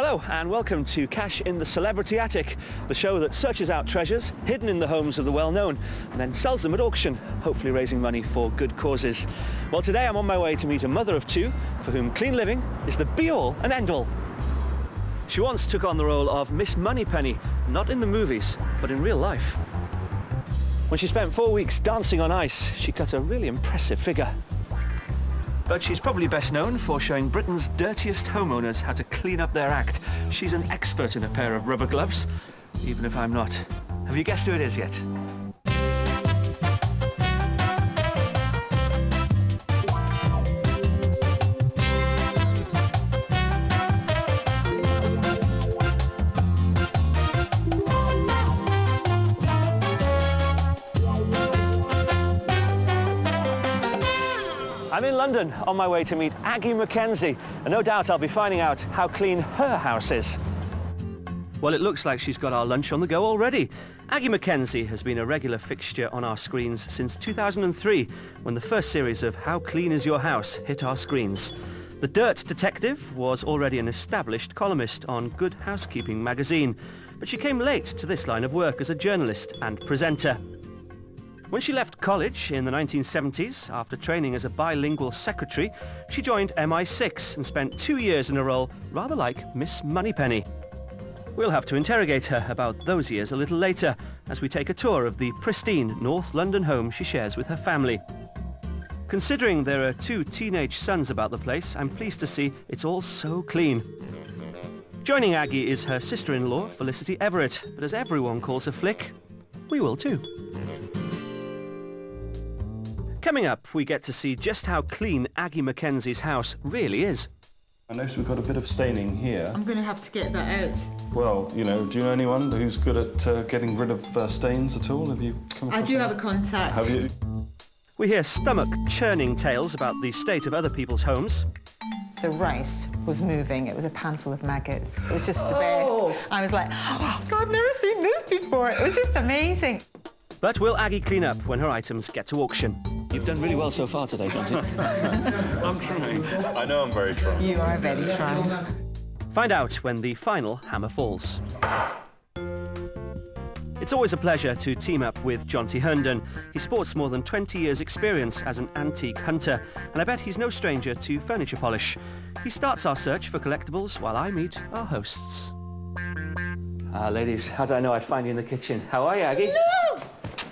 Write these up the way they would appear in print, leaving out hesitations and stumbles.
Hello and welcome to Cash in the Celebrity Attic, the show that searches out treasures hidden in the homes of the well-known and then sells them at auction, hopefully raising money for good causes. Well, today I'm on my way to meet a mother of two for whom clean living is the be-all and end-all. She once took on the role of Miss Moneypenny, not in the movies, but in real life. When she spent 4 weeks dancing on ice, she cut a really impressive figure. But she's probably best known for showing Britain's dirtiest homeowners how to clean up their act. She's an expert in a pair of rubber gloves, even if I'm not. Have you guessed who it is yet? I'm in London on my way to meet Aggie MacKenzie, and no doubt I'll be finding out how clean her house is. Well, it looks like she's got our lunch on the go already. Aggie MacKenzie has been a regular fixture on our screens since 2003, when the first series of How Clean Is Your House hit our screens. The Dirt Detective was already an established columnist on Good Housekeeping magazine, but she came late to this line of work as a journalist and presenter. When she left college in the 1970s, after training as a bilingual secretary, she joined MI6 and spent 2 years in a role rather like Miss Moneypenny. We'll have to interrogate her about those years a little later as we take a tour of the pristine North London home she shares with her family. Considering there are 2 teenage sons about the place, I'm pleased to see it's all so clean. Joining Aggie is her sister-in-law, Felicity Everett, but as everyone calls her Flick, we will too. Coming up, we get to see just how clean Aggie MacKenzie's house really is. I notice we've got a bit of staining here. I'm going to have to get that out. Well, you know, do you know anyone who's good at getting rid of stains at all? Have you come across I do have a contact. Have you? We hear stomach-churning tales about the state of other people's homes. The rice was moving. It was a pan full of maggots. It was just the best. I was like, oh, God, I've never seen this before. It was just amazing. But will Aggie clean up when her items get to auction? You've done really well so far today, Jonty. I'm trying. I know I'm very trying. You are very trying. Find out when the final hammer falls. It's always a pleasure to team up with Jonty Hearnden. He sports more than 20 years' experience as an antique hunter, and I bet he's no stranger to furniture polish. He starts our search for collectibles while I meet our hosts. Ladies, how did I know I'd find you in the kitchen? How are you, Aggie? Hello!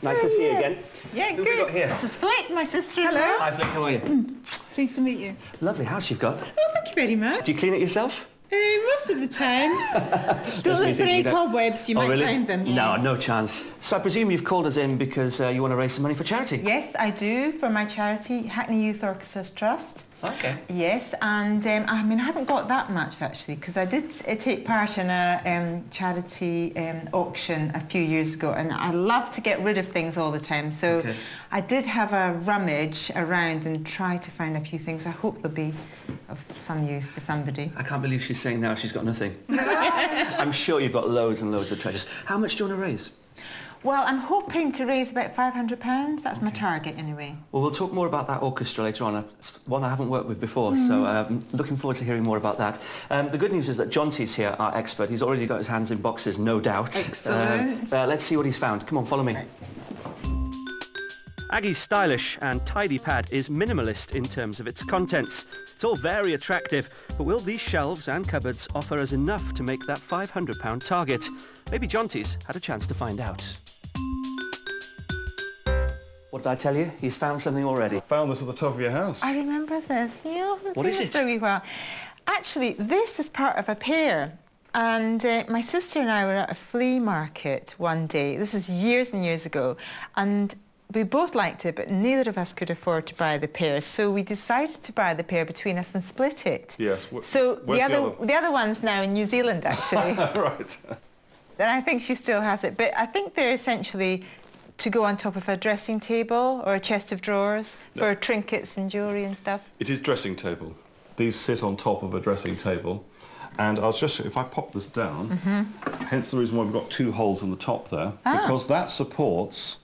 Nice to see you again. Yeah, Who good. have we got here? This is Flick, my sister-in-law. Hi, Flick, how are you? Pleased to meet you. Lovely house you've got. Oh, thank you very much. Do you clean it yourself? Most of the time. Don't look for any cobwebs, you might really? find them. Yes. No chance. So I presume you've called us in because you want to raise some money for charity? Yes, I do, for my charity, Hackney Youth Orchestras Trust. Okay. Yes, and I mean, I haven't got that much actually, because I did take part in a charity auction a few years ago, and I love to get rid of things all the time. So I did have a rummage around and try to find a few things. I hope they'll be of some use to somebody. I can't believe she's saying now she's got nothing. I'm sure you've got loads and loads of treasures. How much do you want to raise? Well, I'm hoping to raise about £500. That's my target, anyway. Well, we'll talk more about that orchestra later on. It's one I haven't worked with before, so looking forward to hearing more about that. The good news is that Jonty's here, our expert. He's already got his hands in boxes, no doubt. Excellent. Let's see what he's found. Come on, follow me. Right. Aggie's stylish and tidy pad is minimalist in terms of its contents. It's all very attractive, but will these shelves and cupboards offer us enough to make that £500 target? Maybe Jonty's had a chance to find out. What did I tell you? He's found something already. I found this at the top of your house. I remember this. What is it? Very well. Actually, this is part of a pair. And my sister and I were at a flea market one day. This is years and years ago. And we both liked it, but neither of us could afford to buy the pair. So we decided to buy the pair between us and split it. Yes. So the other one's now in New Zealand, actually. Right. And I think she still has it. But I think they're essentially to go on top of a dressing table or a chest of drawers for trinkets and jewellery and stuff. It is dressing table. These sit on top of a dressing table. And I was just, if I pop this down, hence the reason why we've got 2 holes in the top there, because that supports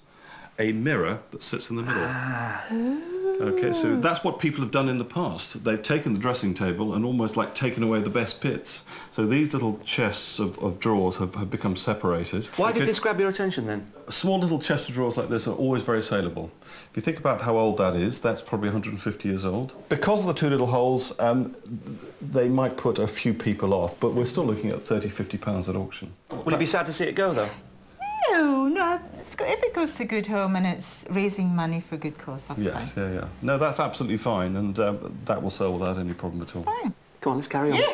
a mirror that sits in the middle. Okay, so that's what people have done in the past. They've taken the dressing table and almost like taken away the best bits. So these little chests of drawers have become separated. Why did this grab your attention then? Small little chests of drawers like this are always very saleable. If you think about how old that is, that's probably 150 years old. Because of the two little holes, they might put a few people off, but we're still looking at £30–50 at auction. Will it be sad to see it go, though? No, if it goes to good home and it's raising money for good cause, that's fine. Yes, yeah. No, that's absolutely fine, and that will sell without any problem at all. Fine. Come on, let's carry on. Yeah.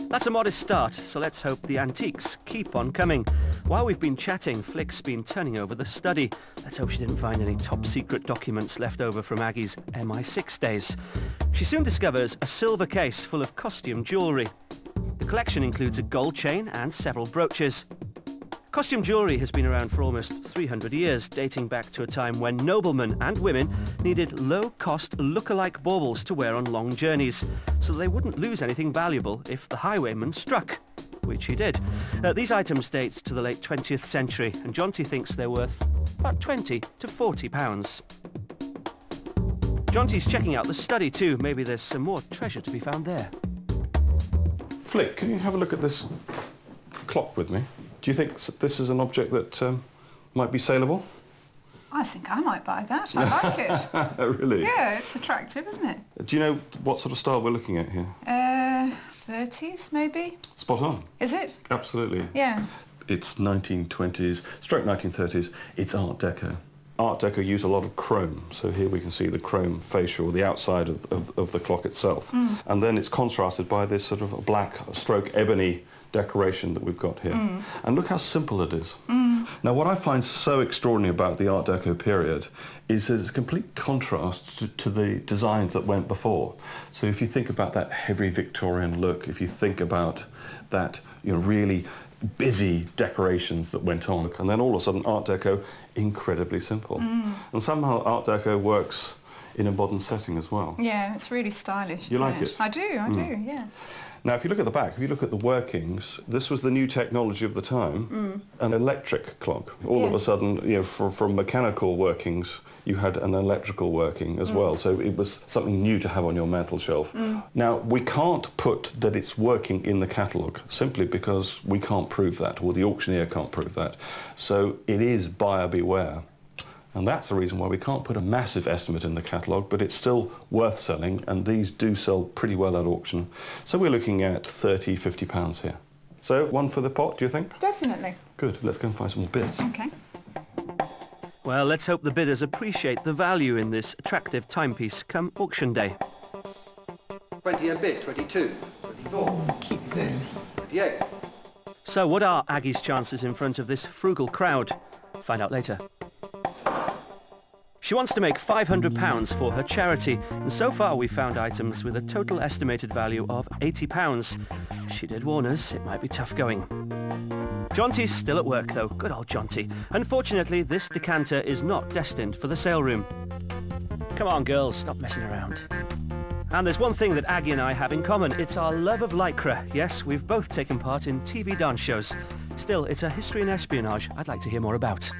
That's a modest start, so let's hope the antiques keep on coming. While we've been chatting, Flick's been turning over the study. Let's hope she didn't find any top-secret documents left over from Aggie's MI6 days. She soon discovers a silver case full of costume jewellery. The collection includes a gold chain and several brooches. Costume jewellery has been around for almost 300 years, dating back to a time when noblemen and women needed low-cost look-alike baubles to wear on long journeys, so they wouldn't lose anything valuable if the highwayman struck, which he did. These items date to the late 20th century, and Jonty thinks they're worth about £20 to £40. Jonty's checking out the study too. Maybe there's some more treasure to be found there. Flick, can you have a look at this clock with me? Do you think this is an object that might be saleable? I think I might buy that. I like it. Really? Yeah, it's attractive, isn't it? Do you know what sort of style we're looking at here? 30s, maybe? Spot on. Is it? Absolutely. Yeah. It's 1920s, stroke 1930s. It's Art Deco. Art Deco used a lot of chrome, so here we can see the chrome fascia, the outside of the clock itself. And then it's contrasted by this sort of black stroke ebony decoration that we've got here. And look how simple it is. Now what I find so extraordinary about the Art Deco period is there's a complete contrast to the designs that went before. So if you think about that heavy Victorian look, if you think about that, you know, really busy decorations that went on, and then all of a sudden Art Deco, incredibly simple. And somehow Art Deco works in a modern setting as well. Yeah, it's really stylish. You like it? I do, yeah. Now, if you look at the back, if you look at the workings, this was the new technology of the time, an electric clock. All of a sudden, you know, from mechanical workings, you had an electrical working as well. So it was something new to have on your mantel shelf. Now, we can't put that it's working in the catalogue simply because we can't prove that, or the auctioneer can't prove that. So it is buyer beware. And that's the reason why we can't put a massive estimate in the catalogue, but it's still worth selling, and these do sell pretty well at auction. So we're looking at £30–50 here. So one for the pot, do you think? Definitely. Good, let's go and find some more bids. Okay. Well, let's hope the bidders appreciate the value in this attractive timepiece come auction day. 20 a bid, 22, 24, Keep going. 28. So what are Aggie's chances in front of this frugal crowd? Find out later. She wants to make £500 for her charity, and so far we've found items with a total estimated value of £80. She did warn us it might be tough going. Jonty's still at work though, good old Jonty. Unfortunately, this decanter is not destined for the sale room. Come on girls, stop messing around. And there's one thing that Aggie and I have in common, it's our love of lycra. Yes, we've both taken part in TV dance shows. Still, it's a history and espionage I'd like to hear more about.